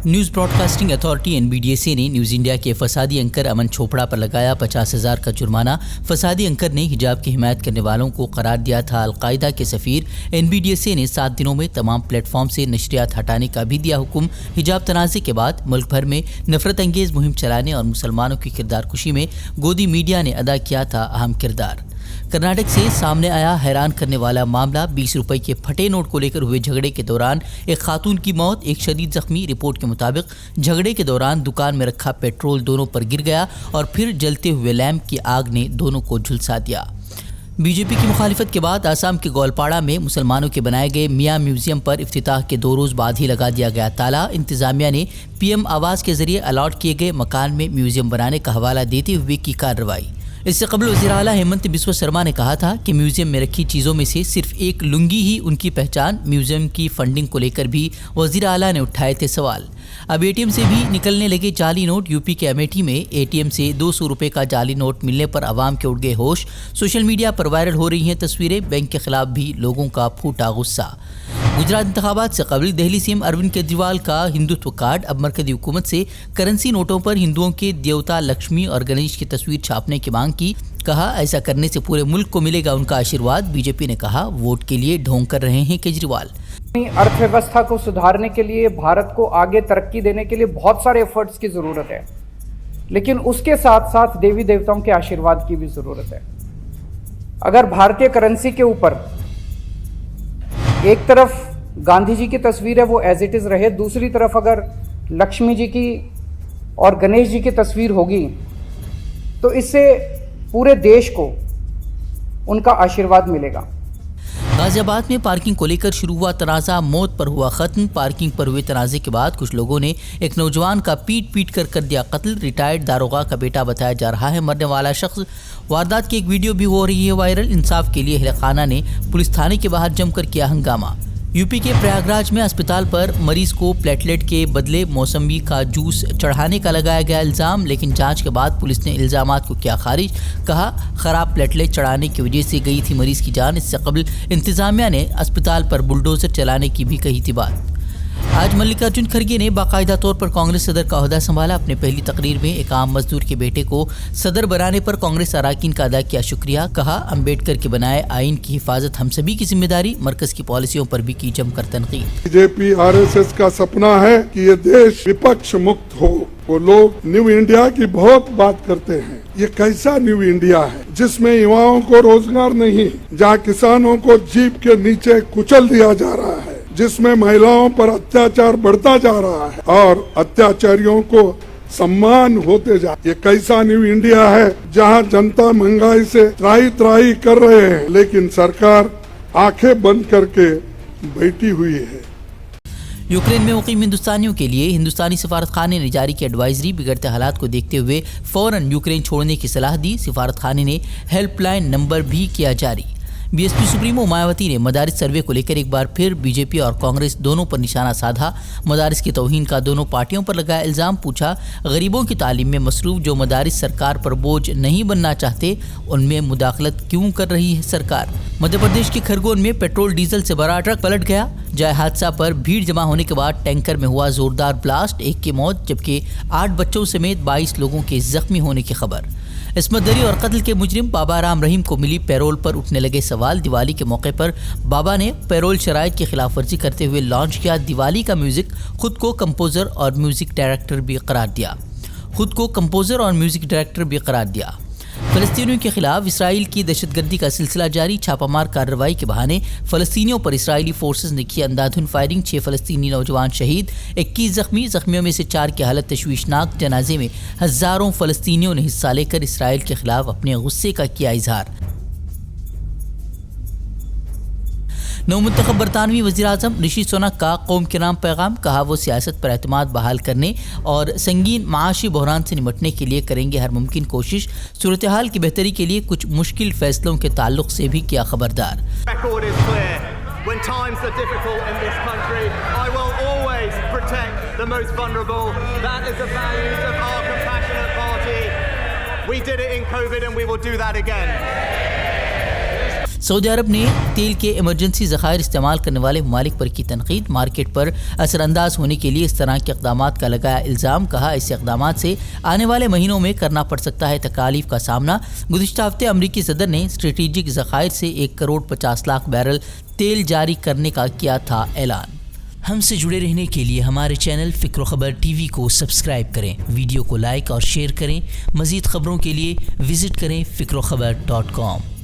News broadcasting authority NBDSA ने news India के फसादी anchor अमन चोपड़ा पर लगाया 50,000 का जुर्माना। फसादी एंकर ने हिजाब की हिमायत करने वालों को करार दिया था अलकायदा के सफ़ीर। NBDSA ने 7 दिनों में तमाम प्लेटफॉर्म से नशरियात हटाने का भी दिया हुक्म। हिजाब तनाज़े के बाद मुल्क भर में नफरत अंगेज़ मुहिम चलाने और मुसलमानों की किरदार कुशी में गोदी मीडिया ने अदा किया था अहम किरदार। कर्नाटक से सामने आया हैरान करने वाला मामला। 20 रुपए के फटे नोट को लेकर हुए झगड़े के दौरान एक खातून की मौत, एक शदीद जख्मी। रिपोर्ट के मुताबिक झगड़े के दौरान दुकान में रखा पेट्रोल दोनों पर गिर गया और फिर जलते हुए लैंप की आग ने दोनों को झुलसा दिया। बीजेपी की मुखालिफत के बाद आसाम के गोलपाड़ा में मुसलमानों के बनाए गए मियाँ म्यूजियम पर इफ्तिताह के 2 रोज़ बाद ही लगा दिया गया ताला। इंतजामिया ने PM आवास के जरिए अलॉट किए गए मकान में म्यूजियम बनाने का हवाला देते हुए की कार्रवाई। इससे कबल वज़ीर आला हेमंत बिस्वा शर्मा ने कहा था कि म्यूजियम में रखी चीज़ों में से सिर्फ एक लुंगी ही उनकी पहचान। म्यूजियम की फंडिंग को लेकर भी वज़ीर आला ने उठाए थे सवाल। अब ATM से भी निकलने लगे जाली नोट। यूपी के अमेठी में ATM से 200 रुपये का जाली नोट मिलने पर आवाम के उड़ गए होश। सोशल मीडिया पर वायरल हो रही हैं तस्वीरें। बैंक के खिलाफ भी लोगों का फूटा गुस्सा। गुजरात इंतखाबात से कबल दिल्ली CM अरविंद केजरीवाल का हिंदुत्व कार्ड। अब मरकजी हुकूमत से करेंसी नोटों पर हिंदुओं के देवता लक्ष्मी और गणेश की तस्वीर छापने की मांग की। कहा ऐसा करने से पूरे मुल्क को मिलेगा उनका आशीर्वाद। बीजेपी ने कहा वोट के लिए ढोंग कर रहे हैं केजरीवाल। अर्थव्यवस्था को सुधारने के लिए, भारत को आगे तरक्की देने के लिए बहुत सारे एफर्ट्स की ज़रूरत है, लेकिन उसके साथ साथ देवी देवताओं के आशीर्वाद की भी ज़रूरत है। अगर भारतीय करेंसी के ऊपर एक तरफ गांधी जी की तस्वीर है वो एज इट इज़ रहे, दूसरी तरफ अगर लक्ष्मी जी की और गणेश जी की तस्वीर होगी तो इससे पूरे देश को उनका आशीर्वाद मिलेगा। गाजियाबाद में पार्किंग को लेकर शुरू हुआ तनाज़ा मौत पर हुआ खत्म। पार्किंग पर हुए तनाज़े के बाद कुछ लोगों ने एक नौजवान का पीट कर दिया कत्ल। रिटायर्ड दारोगा का बेटा बताया जा रहा है मरने वाला शख्स। वारदात की एक वीडियो भी हो रही है वायरल। इंसाफ के लिए अहले खाना ने पुलिस थाने के बाहर जमकर किया हंगामा। यूपी के प्रयागराज में अस्पताल पर मरीज को प्लेटलेट के बदले मौसमी का जूस चढ़ाने का लगाया गया इल्ज़ाम, लेकिन जांच के बाद पुलिस ने इल्ज़ामात को किया खारिज। कहा खराब प्लेटलेट चढ़ाने की वजह से गई थी मरीज की जान। इससे कबल इंतजामिया ने अस्पताल पर बुलडोजर चलाने की भी कही थी बात। आज मल्लिकार्जुन खड़गे ने बाकायदा तौर पर कांग्रेस सदर का ओहदा संभाला। अपने पहली तकरीर में एक आम मजदूर के बेटे को सदर बनाने पर कांग्रेस अरकान का अदा किया शुक्रिया। कहा अम्बेडकर के बनाए आइन की हिफाजत हम सभी की जिम्मेदारी। मरकज की पॉलिसियों पर भी की जमकर तनकीद। बीजेपी RSS का सपना है कि ये देश विपक्ष मुक्त हो। वो लोग न्यू इंडिया की बहुत बात करते हैं। ये कैसा न्यू इंडिया है जिसमें युवाओं को रोजगार नहीं, जहाँ किसानों को जीप के नीचे कुचल दिया जा रहा है, जिसमें महिलाओं पर अत्याचार बढ़ता जा रहा है और अत्याचारियों को सम्मान होते जा। ये कैसा न्यू इंडिया है जहां जनता महंगाई से त्राही कर रहे हैं, लेकिन सरकार आंखें बंद करके बैठी हुई है। यूक्रेन में मुकीम हिंदुस्तानियों के लिए हिंदुस्तानी सफारत खाने ने जारी की एडवाइजरी। बिगड़ते हालात को देखते हुए फौरन यूक्रेन छोड़ने की सलाह दी। सफारत खाने ने हेल्पलाइन नंबर भी किया जारी। BSP सुप्रीमो मायावती ने मदारिस सर्वे को लेकर एक बार फिर बीजेपी और कांग्रेस दोनों पर निशाना साधा। मदारिस की तौहीन का दोनों पार्टियों पर लगाया इल्ज़ाम। पूछा गरीबों की तालीम में मसरूफ जो मदारिस सरकार पर बोझ नहीं बनना चाहते उनमें मुदाखलत क्यों कर रही है सरकार। मध्य प्रदेश के खरगोन में पेट्रोल डीजल से भरा ट्रक पलट गया। जाए हादसा पर भीड़ जमा होने के बाद टैंकर में हुआ जोरदार ब्लास्ट। एक की मौत जबकि 8 बच्चों समेत 22 लोगों के जख्मी होने की खबर। इस्मत दरी और कत्ल के मुजरिम बाबा राम रहीम को मिली पैरोल पर उठने लगे सवाल। दिवाली के मौके पर बाबा ने पैरोल शराइत की खिलाफ वर्जी करते हुए लॉन्च किया दिवाली का म्यूजिक। खुद को कंपोजर और म्यूजिक डायरेक्टर भी करार दिया। फ़लस्तीनियों के खिलाफ इसराइल की दहशतगर्दी का सिलसिला जारी। छापामार कार्रवाई के बहाने फ़लस्तीनियों पर इसराइली फोर्सेस ने की अंधाधुन फायरिंग। 6 फ़लस्तीनी नौजवान शहीद, 21 जख्मी। जख्मियों में से 4 की हालत तशवीशनाक। जनाजे में हज़ारों फ़लस्तीनियों ने हिस्सा लेकर इसराइल के खिलाफ अपने गुस्से का किया इजहार। नवमुंतखब बरतानवी वज़ीर-ए-आज़म ऋषि सुनक का कौम के नाम पैगाम। कहा वो सियासत पर एतमाद बहाल करने और संगीन माशी बहरान से निपटने के लिए करेंगे हर मुमकिन कोशिश। सूरत हाल की बेहतरी के लिए कुछ मुश्किल फैसलों के ताल्लुक से भी किया खबरदार। सऊदी अरब ने तेल के इमरजेंसी ज़खायर इस्तेमाल करने वाले ममालिक पर की तनकीद, मार्केट पर असरअंदाज होने के लिए इस तरह के इक़दाम का लगाया इल्ज़ाम। कहा ऐसे इक़दाम से आने वाले महीनों में करना पड़ सकता है तकालीफ का सामना। गुज़िश्ता हफ्ते अमरीकी सदर ने स्ट्रेटेजिक ज़खायर से 1 करोड़ 50 लाख बैरल तेल जारी करने का किया था ऐलान। हमसे जुड़े रहने के लिए हमारे चैनल फ़िक्र ख़बर टीवी को सब्सक्राइब करें, वीडियो को लाइक और शेयर करें। मज़ीद ख़बरों के लिए विज़िट करें फ़िक्रख़बर.com।